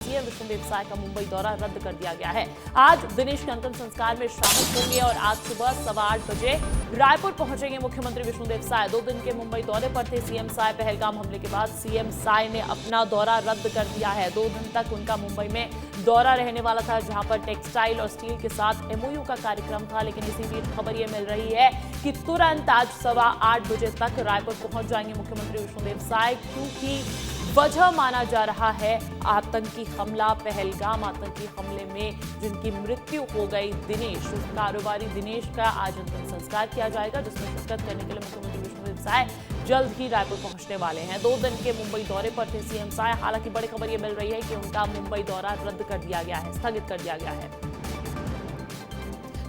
CM Vishnudeo Sai का मुंबई दौरा रद्द कर दिया गया है। आज दिनेश के अंतिम संस्कार में शामिल होंगे और आज सुबह 8:15 बजे रायपुर पहुंचेंगे मुख्यमंत्री विष्णुदेव साय। 2 दिन के मुंबई दौरे पर थे सीएम साय। पहलगाम हमले के बाद सीएम साय ने अपना दौरा रद्द कर दिया है। 2 दिन तक उनका मुंबई में दौरा रहने वाला था, जहां पर टेक्सटाइल और स्टील के साथ एमओयू का कार्यक्रम था। लेकिन इसी बीच खबर यह मिल रही है कि तुरंत आज 8:15 बजे तक रायपुर पहुंच जाएंगे मुख्यमंत्री विष्णुदेव साय, क्योंकि वजह माना जा रहा है आतंकी हमला, पहलगाम आतंकी हमले में जिनकी मृत्यु हो गई दिनेश, उस कारोबारी दिनेश का आज अंतिम संस्कार किया जाएगा, जिसमें शिरकत करने के लिए मुख्यमंत्री विष्णुदेव साय जल्द ही रायपुर पहुंचने वाले हैं। 2 दिन के मुंबई दौरे पर थे सीएम साय। हालांकि बड़ी खबर यह मिल रही है कि उनका मुंबई दौरा रद्द कर दिया गया है, स्थगित कर दिया गया है।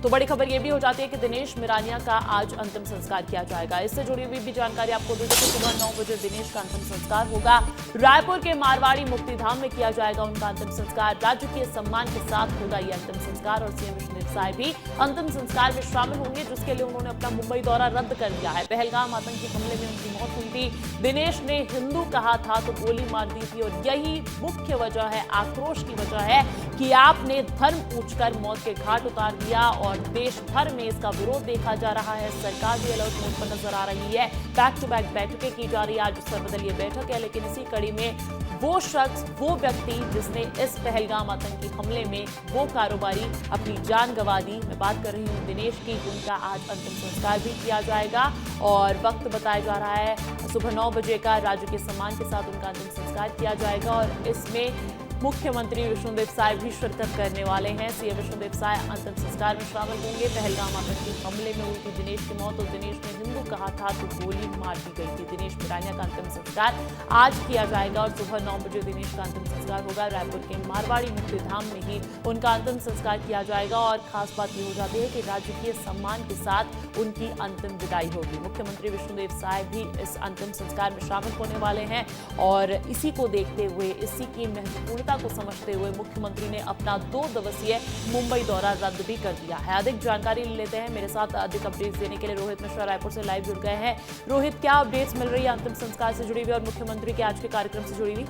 तो बड़ी खबर यह भी हो जाती है कि दिनेश मिरानिया का आज अंतिम संस्कार किया जाएगा। इससे जुड़ी हुई भी जानकारी आपको दे दें कि सुबह 9 बजे दिनेश का अंतिम संस्कार होगा। रायपुर के मारवाड़ी मुक्तिधाम में किया जाएगा उनका अंतिम संस्कार। राज्य के सम्मान के साथ होगा यह अंतिम संस्कार और सीएम विष्णुदेव साय भी अंतिम संस्कार में शामिल होंगे, जिसके लिए उन्होंने अपना मुंबई दौरा रद्द कर दिया है। पहलगाम आतंकी हमले में उनकी मौत हुई थी। दिनेश ने हिंदू कहा था तो गोली मार दी थी और यही मुख्य वजह है, आक्रोश की वजह है कि आपने धर्म पूछकर मौत के घाट उतार दिया और देश भर में इसका विरोध देखा जा रहा है। सरकार भी अलर्ट मोड पर नजर आ रही है। बैक टू बैक बैठकें की जा रही है। आज सर्वदलीय बैठक है, लेकिन इसी कड़ी में वो शख्स, वो व्यक्ति जिसने इस पहलगाम आतंकी हमले में वो कारोबारी अपनी जान गंवा दी, मैं बात कर रही हूँ दिनेश की, उनका आज अंतिम संस्कार भी किया जाएगा और वक्त बताया जा रहा है सुबह 9 बजे का। राज्य के सम्मान के साथ उनका अंतिम संस्कार किया जाएगा और इसमें मुख्यमंत्री विष्णुदेव साय भी शिरकत करने वाले हैं। सीएम विष्णुदेव साय अंतिम संस्कार में शामिल होंगे। पहलगाम आतंकी हमले में हुई थी दिनेश की मौत और दिनेश ने हिंदू कहा था तो गोली मार दी गई थी। दिनेश मिरानिया का अंतिम संस्कार आज किया जाएगा और सुबह 9 बजे दिनेश का अंतिम संस्कार होगा। रायपुर के मारवाड़ी मुक्तिधाम में ही उनका अंतिम संस्कार किया जाएगा और खास बात यह हो जाती है कि राजकीय सम्मान के साथ उनकी अंतिम विदाई होगी। मुख्यमंत्री विष्णुदेव साय भी इस अंतिम संस्कार में शामिल होने वाले हैं और इसी को देखते हुए, इसी की महत्वपूर्णता को समझते हुए मुख्यमंत्री ने अपना 2 दिवसीय मुंबई दौरा रद्द भी कर दिया है। अधिक जानकारी लेते हैं, मेरे साथ अधिक अपडेट्स देने के लिए रोहित मिश्रा रायपुर से लाइव जुड़ गए हैं। रोहित, क्या अपडेट्स मिल रही है अंतिम संस्कार से जुड़ी हुई और मुख्यमंत्री के आज के कार्यक्रम से जुड़ी हुई?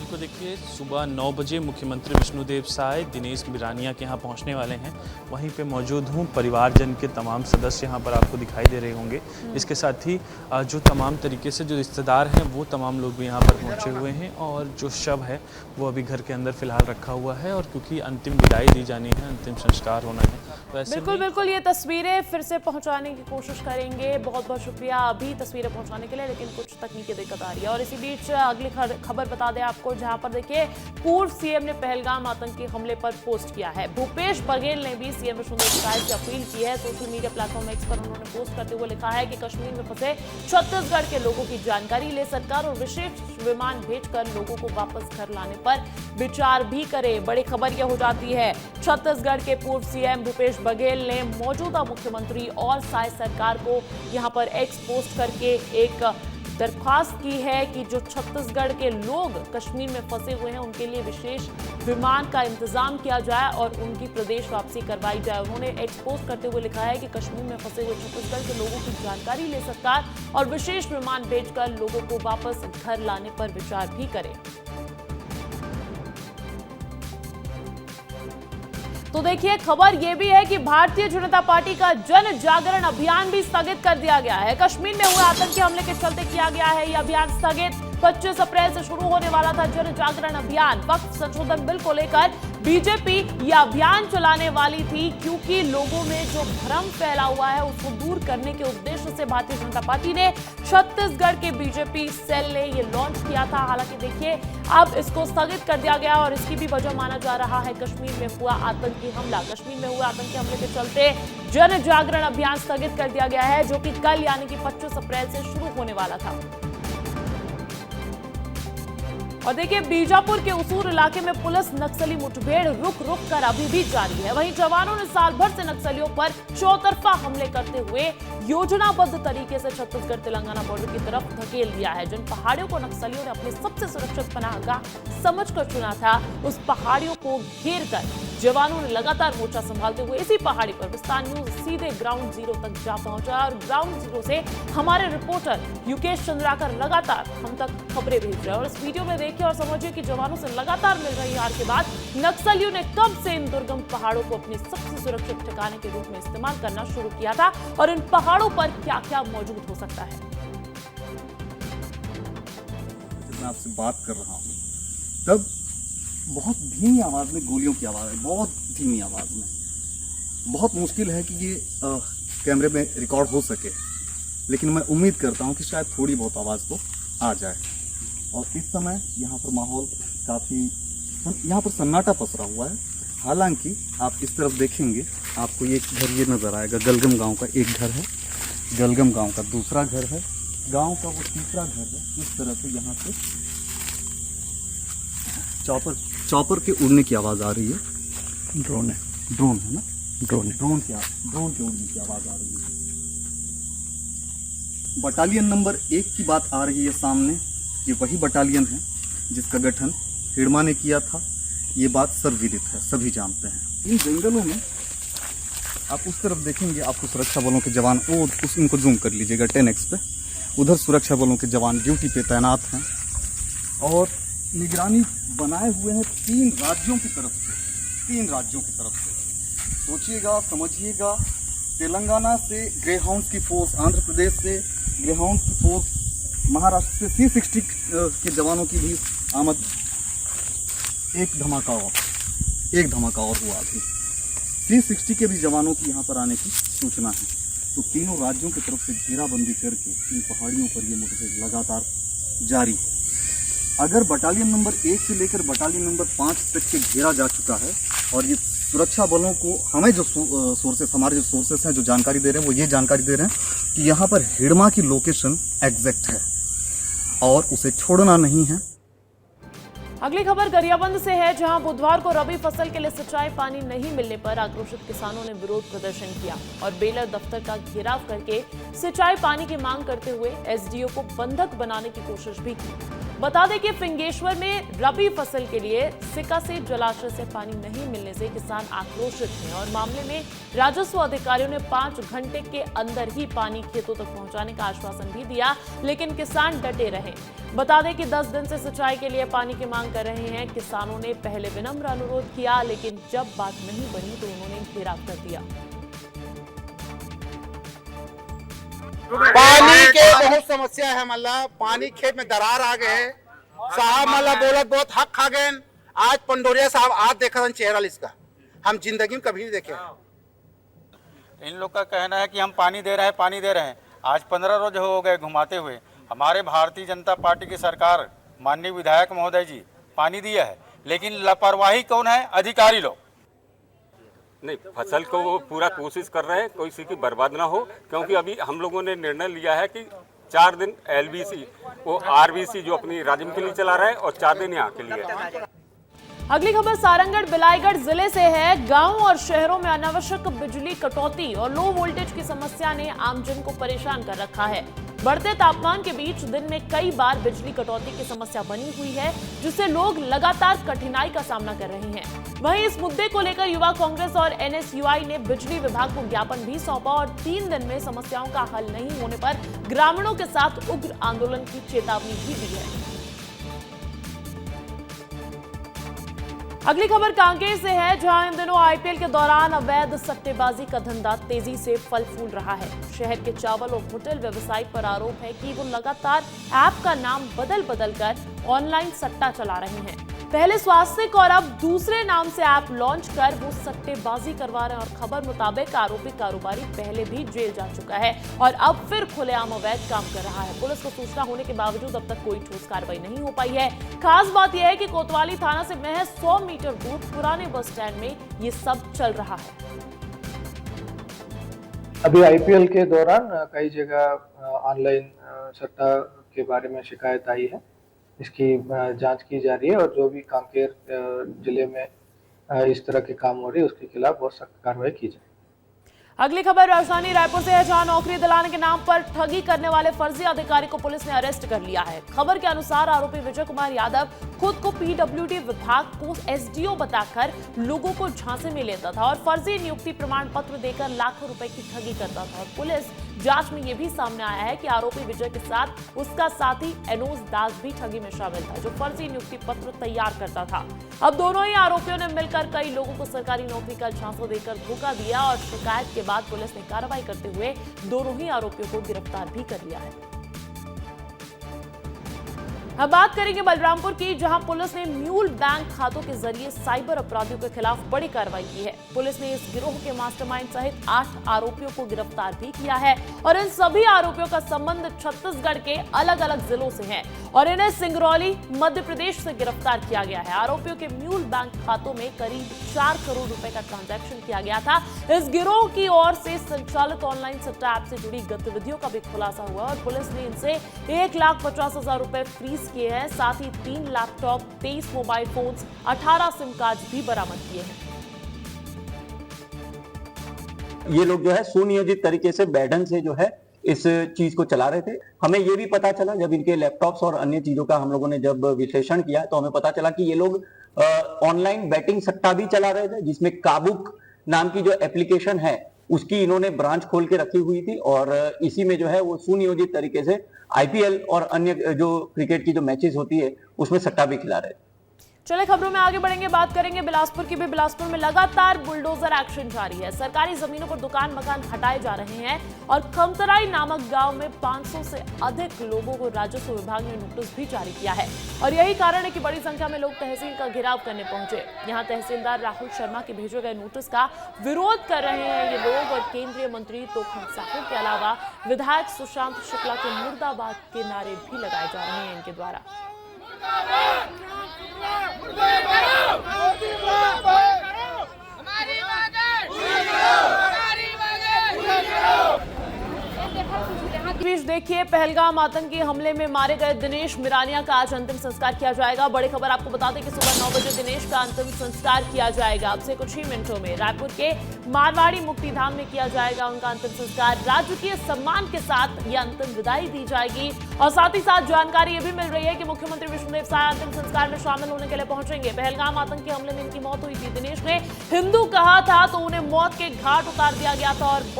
तो देखिए, सुबह 9 बजे मुख्यमंत्री विष्णुदेव साय दिनेश मिरानिया के यहाँ पहुँचने वाले हैं। वहीं पे मौजूद हूँ, परिवारजन के तमाम सदस्य यहाँ पर आपको दिखाई दे रहे होंगे। इसके साथ ही जो तमाम तरीके से जो रिश्तेदार हैं वो तमाम लोग भी यहाँ पर पहुँचे हुए हैं और जो शव है वो अभी घर के अंदर फिलहाल रखा हुआ है और क्योंकि अंतिम विदाई दी जानी है, अंतिम संस्कार होना है, बिल्कुल ये तस्वीरें फिर से पहुंचाने की कोशिश करेंगे। बहुत बहुत शुक्रिया अभी तस्वीरें पहुंचाने के लिए, लेकिन कुछ तकनीकी दिक्कत आ रही है। और इसी बीच अगली खबर बता दें आपको, जहां पर देखिए पूर्व सीएम ने पहलगाम आतंकी हमले पर पोस्ट किया है। भूपेश बघेल ने भी सीएम विष्णुदेव साय से अपील की है। सोशल मीडिया प्लेटफॉर्म एक्स पर उन्होंने पोस्ट करते हुए लिखा है कि कश्मीर में फंसे छत्तीसगढ़ के लोगों की जानकारी ले सरकार और विशेष विमान भेजकर लोगों को वापस घर लाने पर विचार भी करे। बड़ी खबर यह हो जाती है, छत्तीसगढ़ के पूर्व सीएम भूपेश बघेल ने मौजूदा मुख्यमंत्री और साय सरकार को यहां पर एक्स पोस्ट करके एक दरख्वास्त की है कि जो छत्तीसगढ़ के लोग कश्मीर में फंसे हुए हैं उनके लिए विशेष विमान का इंतजाम किया जाए और उनकी प्रदेश वापसी करवाई जाए। उन्होंने एक्स पोस्ट करते हुए लिखा है कि कश्मीर में फंसे हुए छत्तीसगढ़ के लोगों की जानकारी ले सरकार और विशेष विमान भेजकर लोगों को वापस घर लाने पर विचार भी करे। तो देखिए, खबर यह भी है कि भारतीय जनता पार्टी का जन जागरण अभियान भी स्थगित कर दिया गया है। कश्मीर में हुए आतंकी हमले के चलते किया गया है यह अभियान स्थगित। 25 अप्रैल से शुरू होने वाला था जन जागरण अभियान। वक्फ संशोधन बिल को लेकर बीजेपी यह अभियान चलाने वाली थी, क्योंकि लोगों में जो भ्रम फैला हुआ है उसको दूर करने के उद्देश्य से भारतीय जनता पार्टी ने छत्तीसगढ़ के बीजेपी सेल ने ये लॉन्च किया था। हालांकि देखिए, अब इसको स्थगित कर दिया गया और इसकी भी वजह माना जा रहा है कश्मीर में हुआ आतंकी हमला। कश्मीर में हुए आतंकी हमले के चलते जन जागरण अभियान स्थगित कर दिया गया है, जो कि कल यानी कि 25 अप्रैल से शुरू होने वाला था। और देखिए, बीजापुर के उसूर इलाके में पुलिस नक्सली मुठभेड़ रुक कर अभी भी जारी है। वहीं जवानों ने साल भर से नक्सलियों पर चौतरफा हमले करते हुए योजनाबद्ध तरीके से छत्तीसगढ़ तेलंगाना बॉर्डर की तरफ धकेल दिया है। जिन पहाड़ियों को नक्सलियों ने अपने सबसे सुरक्षित पनाहगाह समझकर चुना था, उस पहाड़ियों को घेर कर जवानों ने लगातार मोर्चा संभालते हुए इसी पहाड़ी पर विस्तार न्यूज सीधे ग्राउंड जीरो तक जा पहुंचा और ग्राउंड जीरो से हमारे रिपोर्टर युकेश चंद्राकर लगातार हम तक खबरें भेज रहे हैं। और इस वीडियो में देखिए और समझिए कि जवानों से लगातार मिल रही हार के बाद नक्सलियों ने कब से इन दुर्गम पहाड़ों को अपने सबसे सुरक्षित ठिकाने के रूप में इस्तेमाल करना शुरू किया था और इन पहाड़ों पर क्या क्या मौजूद हो सकता है। मैं आपसे बात कर रहा हूँ तब बहुत धीमी आवाज में गोलियों की आवाज है, बहुत धीमी आवाज में। बहुत मुश्किल है कि ये कैमरे में रिकॉर्ड हो सके, लेकिन मैं उम्मीद करता हूँ कि शायद थोड़ी बहुत आवाज तो आ जाए। और इस समय यहाँ पर माहौल काफी, यहाँ पर सन्नाटा पसरा हुआ है। हालांकि आप इस तरफ देखेंगे, आपको ये घर ये नजर आएगा। गलगम गांव का एक घर है, गलगम गांव का दूसरा घर है, गांव का वो तीसरा घर है। इस तरह से यहाँ से चॉपर के उड़ने की आवाज आ रही है। ड्रोन है ना, ड्रोन के उड़ने की आवाज आ रही है। बटालियन नंबर 1 की बात आ रही है सामने। ये वही बटालियन है जिसका गठन हिडमा ने किया था। ये बात सर्वविदित है, सभी जानते हैं। इन जंगलों में आप उस तरफ देखेंगे, आपको सुरक्षा बलों के जवान, उनको जूम कर लीजिएगा 10x पे। उधर सुरक्षा बलों के जवान ड्यूटी पे तैनात हैं और निगरानी बनाए हुए हैं 3 राज्यों की तरफ से। सोचिएगा, समझिएगा, तेलंगाना से ग्रेहाउंड्स की फोर्स, आंध्र प्रदेश से ग्रेहाउंड्स की फोर्स, महाराष्ट्र से C60 के जवानों की भी आमद। एक धमाका और हुआ अभी। C60 के भी जवानों की यहाँ पर आने की सूचना है। तो तीनों राज्यों की तरफ से घेराबंदी करके इन पहाड़ियों पर ये मुठभेड़ लगातार जारी है। अगर बटालियन नंबर 1 से लेकर बटालियन नंबर 5 तक के घेरा जा चुका है और ये सुरक्षा बलों को, हमें जो हमारे जो सोर्सेस हैं जो जानकारी दे रहे हैं, वो ये जानकारी दे रहे हैं कि यहाँ पर हिडमा की लोकेशन एग्जैक्ट है और उसे छोड़ना नहीं है। अगली खबर गरियाबंद से है, जहां बुधवार को रबी फसल के लिए सिंचाई पानी नहीं मिलने पर आक्रोशित किसानों ने विरोध प्रदर्शन किया और बेलर दफ्तर का घेराव करके सिंचाई पानी की मांग करते हुए एसडीओ को बंधक बनाने की कोशिश भी की। बता दें कि फिंगेश्वर में रबी फसल के लिए सिकासे जलाशय से पानी नहीं मिलने से किसान आक्रोशित हैं और मामले में राजस्व अधिकारियों ने 5 घंटे के अंदर ही पानी खेतों तक पहुंचाने का आश्वासन भी दिया, लेकिन किसान डटे रहे। बता दें कि 10 दिन से सिंचाई के लिए पानी की मांग कर रहे हैं। किसानों ने पहले विनम्र अनुरोध किया, लेकिन जब बात नहीं बनी तो उन्होंने घेराव कर दिया। पानी के बहुत समस्या है, मतलब पानी खेत में दरार आ गए साहब, मतलब बोलत बहुत हक खा गए। आज पंडोरिया साहब आज देखा था चेहरा इसका, हम जिंदगी में कभी नहीं देखे। इन लोग का कहना है कि हम पानी दे रहे हैं। आज 15 रोज हो गए घुमाते हुए। हमारे भारतीय जनता पार्टी की सरकार, माननीय विधायक महोदय जी पानी दिया है, लेकिन लापरवाही कौन है? अधिकारी लोग। नहीं, फसल को वो पूरा कोशिश कर रहे हैं कोई किसी की बर्बाद ना हो, क्योंकि अभी हम लोगों ने निर्णय लिया है कि 4 दिन LBC वो RBC जो अपनी राज्य के लिए चला रहा है और 4 दिन यहाँ के लिए। अगली खबर सारंगढ़ बिलाईगढ़ जिले से है। गांव और शहरों में अनावश्यक बिजली कटौती और लो वोल्टेज की समस्या ने आमजन को परेशान कर रखा है। बढ़ते तापमान के बीच दिन में कई बार बिजली कटौती की समस्या बनी हुई है, जिससे लोग लगातार कठिनाई का सामना कर रहे हैं। वहीं इस मुद्दे को लेकर युवा कांग्रेस और NSUI ने बिजली विभाग को ज्ञापन भी सौंपा और 3 दिन में समस्याओं का हल नहीं होने पर ग्रामीणों के साथ उग्र आंदोलन की चेतावनी भी दी है। अगली खबर कांकेर से है, जहां इन दिनों IPL के दौरान अवैध सट्टेबाजी का धंधा तेजी से फल फूल रहा है। शहर के चावल और होटल व्यवसायी पर आरोप है कि वो लगातार ऐप का नाम बदल कर ऑनलाइन सट्टा चला रहे हैं। पहले स्वास्थ्यिक और अब दूसरे नाम से ऐप लॉन्च कर वो सट्टेबाजी करवा रहे हैं और खबर मुताबिक आरोपी कारोबारी पहले भी जेल जा चुका है और अब फिर खुलेआम अवैध काम कर रहा है। पुलिस को सूचना होने के बावजूद अब तक कोई ठोस कार्रवाई नहीं हो पाई है। खास बात यह है कि कोतवाली थाना से महज 100 मीटर दूर पुराने बस स्टैंड में ये सब चल रहा है। अभी IPL के दौरान कई जगह ऑनलाइन सट्टा के बारे में शिकायत आई है। इसकी जांच की जा रही है और जो भी कांकेर जिले में इस तरह के काम हो रही है उसके खिलाफ बहुत सख्त कार्रवाई की जाए। अगली खबर राजधानी रायपुर से है, जहां नौकरी दिलाने के नाम पर ठगी करने वाले फर्जी अधिकारी को पुलिस ने अरेस्ट कर लिया है। खबर के अनुसार आरोपी विजय कुमार यादव खुद को पीडब्ल्यूडी विभाग को एसडीओ बताकर लोगों को झांसे में लेता था और फर्जी नियुक्ति प्रमाण पत्र देकर लाखों रुपए की ठगी करता था। और पुलिस जांच में यह भी सामने आया है कि आरोपी विजय के साथ उसका साथी एनोज दास भी ठगी में शामिल था, जो फर्जी नियुक्ति पत्र तैयार करता था। अब दोनों ही आरोपियों ने मिलकर कई लोगों को सरकारी नौकरी का झांसा देकर धोखा दिया और शिकायत के बाद पुलिस ने कार्रवाई करते हुए दोनों ही आरोपियों को गिरफ्तार भी कर लिया है। अब बात करेंगे बलरामपुर की, जहां पुलिस ने म्यूल बैंक खातों के जरिए साइबर अपराधियों के खिलाफ बड़ी कार्रवाई की है। पुलिस ने इस गिरोह के मास्टरमाइंड सहित 8 आरोपियों को गिरफ्तार भी किया है और इन सभी आरोपियों का संबंध छत्तीसगढ़ के अलग अलग जिलों से है और इन्हें सिंगरौली मध्य प्रदेश से गिरफ्तार किया गया है। आरोपियों के म्यूल बैंक खातों में करीब 4 करोड़ रुपए का ट्रांजैक्शन किया गया था। इस गिरोह की ओर से संचालित ऑनलाइन सट्टा ऐप से जुड़ी गतिविधियों का भी खुलासा हुआ और पुलिस ने इनसे 1,50,000 रुपए फ्रीज किए हैं। साथ ही 3 laptop, 23 mobile phones, 18 SIM card भी बरामद किए हैं। ये लोग जो है सुनियोजित तरीके से बैठन से जो है इस चीज को चला रहे थे। हमें ये भी पता चला जब इनके लैपटॉप्स और अन्य चीजों का हम लोगों ने जब विश्लेषण किया तो हमें पता चला कि ये लोग ऑनलाइन बैटिंग सट्टा भी चला रहे थे, जिसमें काबुक नाम की जो एप्लीकेशन है उसकी इन्होंने ब्रांच खोल के रखी हुई थी और इसी में जो है वो सुनियोजित तरीके से आईपीएल और अन्य जो क्रिकेट की जो मैचेस होती है उसमें सट्टा भी खिला रहे थे। चले खबरों में आगे बढ़ेंगे, बात करेंगे बिलासपुर की भी। बिलासपुर में लगातार बुलडोजर एक्शन जारी है। सरकारी जमीनों पर दुकान मकान हटाए जा रहे हैं और खमतराई नामक गांव में 500 से अधिक लोगों को राजस्व विभाग ने नोटिस भी जारी किया है और यही कारण है कि बड़ी संख्या में लोग तहसील का घेराव करने पहुंचे। यहां तहसीलदार राहुल शर्मा के भेजे गए नोटिस का विरोध कर रहे हैं ये लोग और केंद्रीय मंत्री तोखम साहू के अलावा विधायक सुशांत शुक्ला के मुर्दाबाद के नारे भी लगाए जा रहे हैं इनके द्वारा। बीच देखिए, पहलगाम आतंकी हमले में मारे गए दिनेश मिरानिया का आज अंतिम संस्कार किया जाएगा। बड़ी खबर आपको बता दें कि सुबह 9 बजे दिनेश का अंतिम संस्कार किया जाएगा। अब से कुछ ही मिनटों में रायपुर के मारवाड़ी मुक्तिधाम में किया जाएगा उनका अंतिम संस्कार। राजकीय सम्मान के साथ ये अंतिम विदाई दी जाएगी और साथ ही साथ जानकारी ये भी मिल रही है कि मुख्यमंत्री विष्णुदेव साय अंतिम संस्कार में शामिल होने के लिए पहुंचेंगे। पहलगाम आतंकी हमले में इनकी मौत हुई थी। दिनेश ने हिंदू कहा था तो उन्हें मौत के घाट उतार दिया गया था और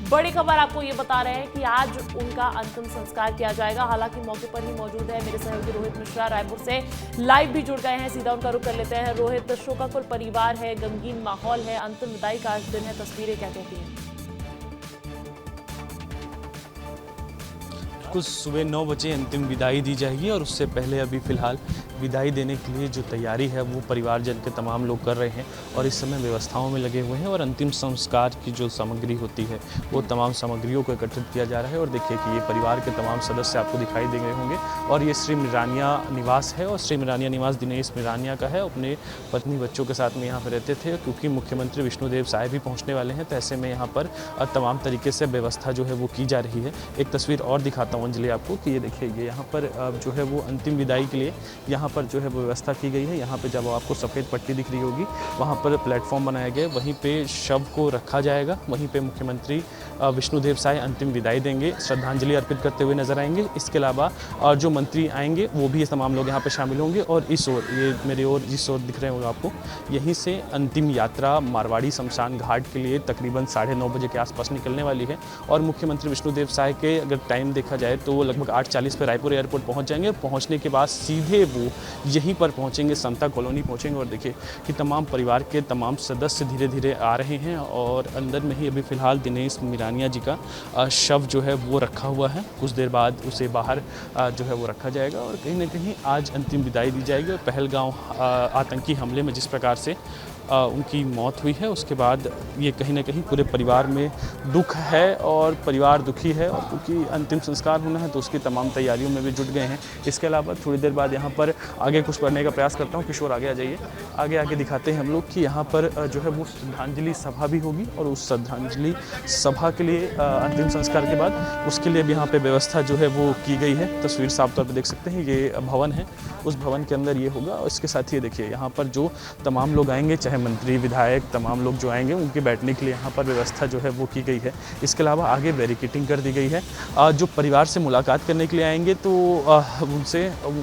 बड़ी खबर आपको ये बता रहे हैं कि आज उनका अंतिम संस्कार किया जाएगा। हालांकि मौके पर ही मौजूद है मेरे सहयोगी रोहित मिश्रा, रायपुर से लाइव भी जुड़ गए हैं। सीधा उनका रुख कर लेते हैं। रोहित, शोकाकुल परिवार है, गमगीन माहौल है, अंतिम विदाई का आज दिन है, तस्वीरें क्या कहती हैं? कुछ सुबह 9 बजे अंतिम विदाई दी जाएगी और उससे पहले अभी फ़िलहाल विदाई देने के लिए जो तैयारी है वो परिवारजन के तमाम लोग कर रहे हैं और इस समय व्यवस्थाओं में लगे हुए हैं और अंतिम संस्कार की जो सामग्री होती है वो तमाम सामग्रियों को एकत्रित किया जा रहा है। और देखिए कि ये परिवार के तमाम सदस्य आपको दिखाई दे रहे होंगे और ये श्री मिरानिया निवास है और श्री मिरानिया निवास दिनेश मिरानिया का है। अपने पत्नी बच्चों के साथ में यहाँ पर रहते थे। क्योंकि मुख्यमंत्री विष्णुदेव साय भी पहुँचने वाले हैं तो ऐसे में यहाँ पर तमाम तरीके से व्यवस्था जो है वो की जा रही है। एक तस्वीर और दिखाता हूँ अंजलि आपको कि ये देखिए ये यहाँ पर जो है वो अंतिम विदाई के लिए यहाँ पर जो है वो व्यवस्था की गई है। यहाँ पे जब आपको सफ़ेद पट्टी दिख रही होगी वहाँ पर प्लेटफॉर्म बनाया गया, वहीं पे शव को रखा जाएगा, वहीं पे मुख्यमंत्री विष्णुदेव साय अंतिम विदाई देंगे, श्रद्धांजलि अर्पित करते हुए नजर आएंगे। इसके अलावा जो मंत्री आएंगे वो भी तमाम लोग यहाँ पे शामिल होंगे और इस ओर ये मेरे ओर जिस ओर दिख रहे होंगे आपको, यहीं से अंतिम यात्रा मारवाड़ी शमशान घाट के लिए तकरीबन 9:30 बजे के आसपास निकलने वाली है। और मुख्यमंत्री विष्णुदेव साय के अगर टाइम देखा जाए तो वो लगभग 8:40 पर रायपुर एयरपोर्ट पहुँच जाएंगे। पहुँचने के बाद सीधे वो यहीं पर पहुँचेंगे, समता कॉलोनी पहुँचेंगे और देखिए कि तमाम परिवार के तमाम सदस्य धीरे धीरे आ रहे हैं और अंदर में ही अभी फ़िलहाल दिनेश मिरानिया जी का शव जो है वो रखा हुआ है। कुछ देर बाद उसे बाहर जो है वो रखा जाएगा और कहीं ना कहीं आज अंतिम विदाई दी जाएगी। और पहलगाम आतंकी हमले में जिस प्रकार से उनकी मौत हुई है उसके बाद ये कहीं ना कहीं पूरे परिवार में दुख है और परिवार दुखी है और क्योंकि अंतिम संस्कार होना है तो उसकी तमाम तैयारियों में भी जुट गए हैं। इसके अलावा थोड़ी देर बाद यहाँ पर आगे कुछ करने का प्रयास करता हूँ। किशोर आगे आ जाइए, आगे दिखाते हैं हम लोग कि यहाँ पर जो है वो श्रद्धांजलि सभा भी होगी और उस श्रद्धांजलि सभा के लिए अंतिम संस्कार के बाद उसके लिए भी यहाँ पर व्यवस्था जो है वो की गई है। तस्वीर साफ तौर पर देख सकते हैं, ये भवन है, उस भवन के अंदर ये होगा। और इसके साथ ही देखिए यहाँ पर जो तमाम लोग आएंगे, चाहे चाहे मंत्री विधायक तमाम लोग जो आएंगे उनके बैठने के लिए यहाँ पर व्यवस्था जो है वो की गई है। इसके अलावा आगे बैरिकेटिंग कर दी गई है। जो परिवार से मुलाकात करने के लिए आएंगे तो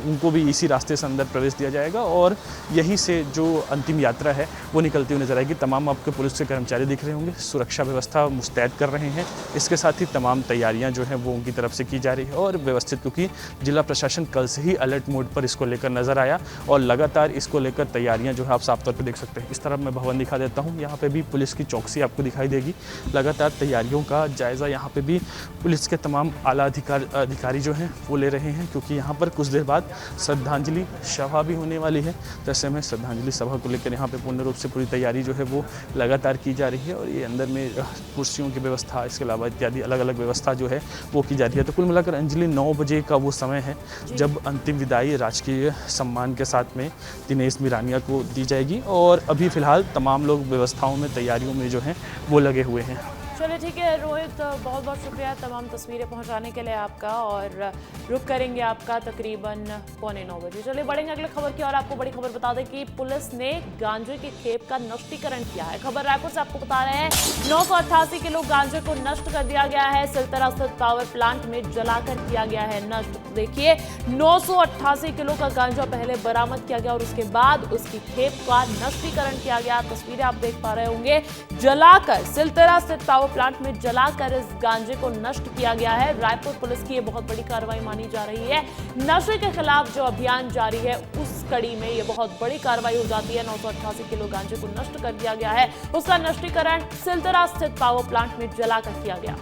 उनको भी इसी रास्ते से अंदर प्रवेश दिया जाएगा और यहीं से जो अंतिम यात्रा है वो निकलती हुई नजर आएगी। तमाम आपके पुलिस के कर्मचारी दिख रहे होंगे, सुरक्षा व्यवस्था मुस्तैद कर रहे हैं। इसके साथ ही तमाम तैयारियां जो हैं वो उनकी तरफ से की जा रही है और व्यवस्थित, क्योंकि जिला प्रशासन कल से ही अलर्ट मोड पर इसको लेकर नजर आया और लगातार इसको लेकर तैयारियां जो है आप साफ तौर पर देख सकते हैं। इस तरफ मैं भवन दिखा देता हूँ, यहाँ पे भी पुलिस की चौकसी आपको दिखाई देगी। लगातार तैयारियों का जायजा यहाँ पे भी पुलिस के तमाम आला अधिकारी जो हैं वो ले रहे हैं, क्योंकि यहाँ पर कुछ देर बाद श्रद्धांजलि सभा भी होने वाली है। तो ऐसे में श्रद्धांजलि सभा को लेकर यहाँ पे पूर्ण रूप से पूरी तैयारी जो है वो लगातार की जा रही है और ये अंदर में कुर्सियों की व्यवस्था, इसके अलावा इत्यादि अलग अलग व्यवस्था जो है वो की जा रही है। तो कुल मिलाकर अंजलि 9 बजे का वो समय है जब अंतिम विदाई राजकीय सम्मान के साथ में दिनेश मिरानिया को दी जाएगी और अभी फिलहाल तमाम लोग व्यवस्थाओं में, तैयारियों में जो हैं वो लगे हुए हैं। चलिए ठीक है रोहित, बहुत बहुत शुक्रिया तमाम तस्वीरें पहुंचाने के लिए आपका, और रुक करेंगे आपका तकरीबन 8:45 बजे। चलिए बढ़ेंगे अगले खबर की और आपको बड़ी खबर बता दें कि पुलिस ने गांजे की खेप का नष्टीकरण किया है। खबर रायपुर से आपको बता रहे हैं 988 किलो गांजे को नष्ट कर दिया गया है। सिलतरा स्थित पावर प्लांट में जलाकर किया गया है नष्ट। देखिए 988 किलो का गांजा पहले बरामद किया गया और उसके बाद उसकी खेप का नष्टीकरण किया गया। तस्वीरें आप देख पा रहे होंगे, जलाकर सिलतरा स्थित पावर प्लांट में जलाकर इस गांजे को नष्ट किया गया है। रायपुर पुलिस की ये बहुत बड़ी कार्रवाई मानी जा रही है। नशे के खिलाफ जो अभियान जारी है उस कड़ी में ये बहुत बड़ी कार्रवाई हो जाती है। 988 किलो गांजे को नष्ट कर दिया गया है, उसका नष्टीकरण सिलतरा स्थित पावर प्लांट में जलाकर किया गया।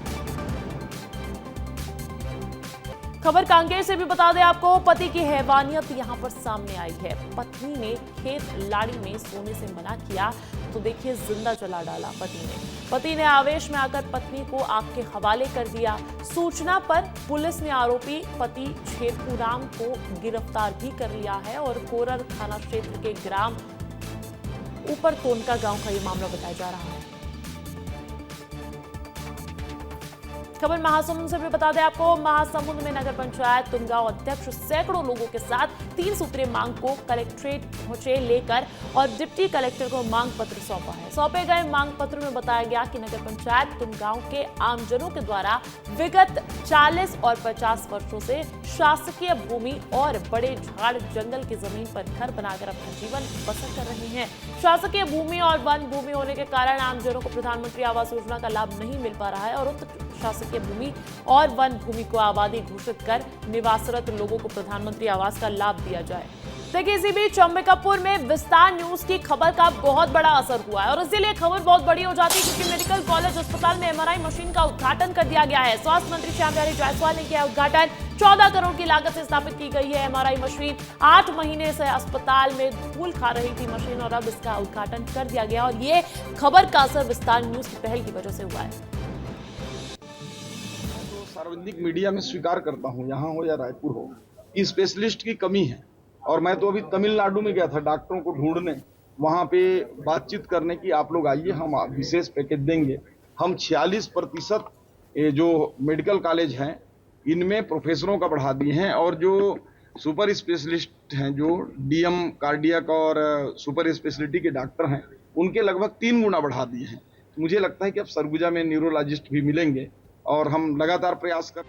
खबर कांकेर से भी बता दें आपको, पति की हैवानियत यहां पर सामने आई है। पत्नी ने खेत लाड़ी में सोने से मना किया तो देखिए जिंदा जला डाला पति ने आवेश में आकर पत्नी को आग के हवाले कर दिया। सूचना पर पुलिस ने आरोपी पति शेरपुराम को गिरफ्तार भी कर लिया है और कोरर थाना क्षेत्र के ग्राम ऊपर तोनका गांव का ये मामला बताया जा रहा है। खबर महासमुंद से भी बता दें आपको, महासमुंद में नगर पंचायत तुमगांव अध्यक्ष सैकड़ों लोगों के साथ 3 सूत्रीय मांग को कलेक्ट्रेट पहुंचे लेकर और डिप्टी कलेक्टर को मांग पत्र सौंपा है। सौंपे गए मांग पत्र में बताया गया कि नगर पंचायत तुमगांव के आमजनों के द्वारा विगत 40 और 50 वर्षों से शासकीय भूमि और बड़े झाड़ जंगल की जमीन पर घर बनाकर अपना जीवन बसर कर रहे हैं। शासकीय भूमि और वन भूमि होने के कारण आमजनों को प्रधानमंत्री आवास योजना का लाभ नहीं मिल पा रहा है और उक्त शासकीय भूमि और वन भूमि को आबादी घोषित कर निवासरत लोगों को प्रधानमंत्री आवास का लाभ दिया जाए। देखिए इसी बीच अंबिकापुर में विस्तार न्यूज की खबर का बहुत बड़ा असर हुआ है और इसीलिए खबर बहुत बड़ी हो जाती है, क्योंकि मेडिकल कॉलेज अस्पताल में MRI मशीन का उद्घाटन कर दिया गया है। स्वास्थ्य मंत्री श्याम बिहारी जायसवाल ने किया उद्घाटन। 14 करोड़ की लागत से स्थापित की गई है MRI मशीन। 8 महीने से अस्पताल में धूल खा रही थी मशीन और अब इसका उद्घाटन कर दिया गया और ये खबर का असर विस्तार न्यूज की पहल की वजह से हुआ है। सार्वजनिक मीडिया में स्वीकार करता हूं, यहाँ हो या रायपुर हो, कि स्पेशलिस्ट की कमी है। और मैं तो अभी तमिलनाडु में गया था डॉक्टरों को ढूंढने, वहां पे बातचीत करने की, आप लोग आइए हम विशेष पैकेज देंगे। हम 46% जो मेडिकल कॉलेज हैं इनमें प्रोफेसरों का बढ़ा दिए हैं और जो सुपर स्पेशलिस्ट हैं, जो DM कार्डियक और सुपर स्पेशलिटी के डॉक्टर हैं, उनके लगभग 3 गुना बढ़ा दिए हैं। मुझे लगता है कि अब सरगुजा में न्यूरोलॉजिस्ट भी मिलेंगे और हम लगातार प्रयास कर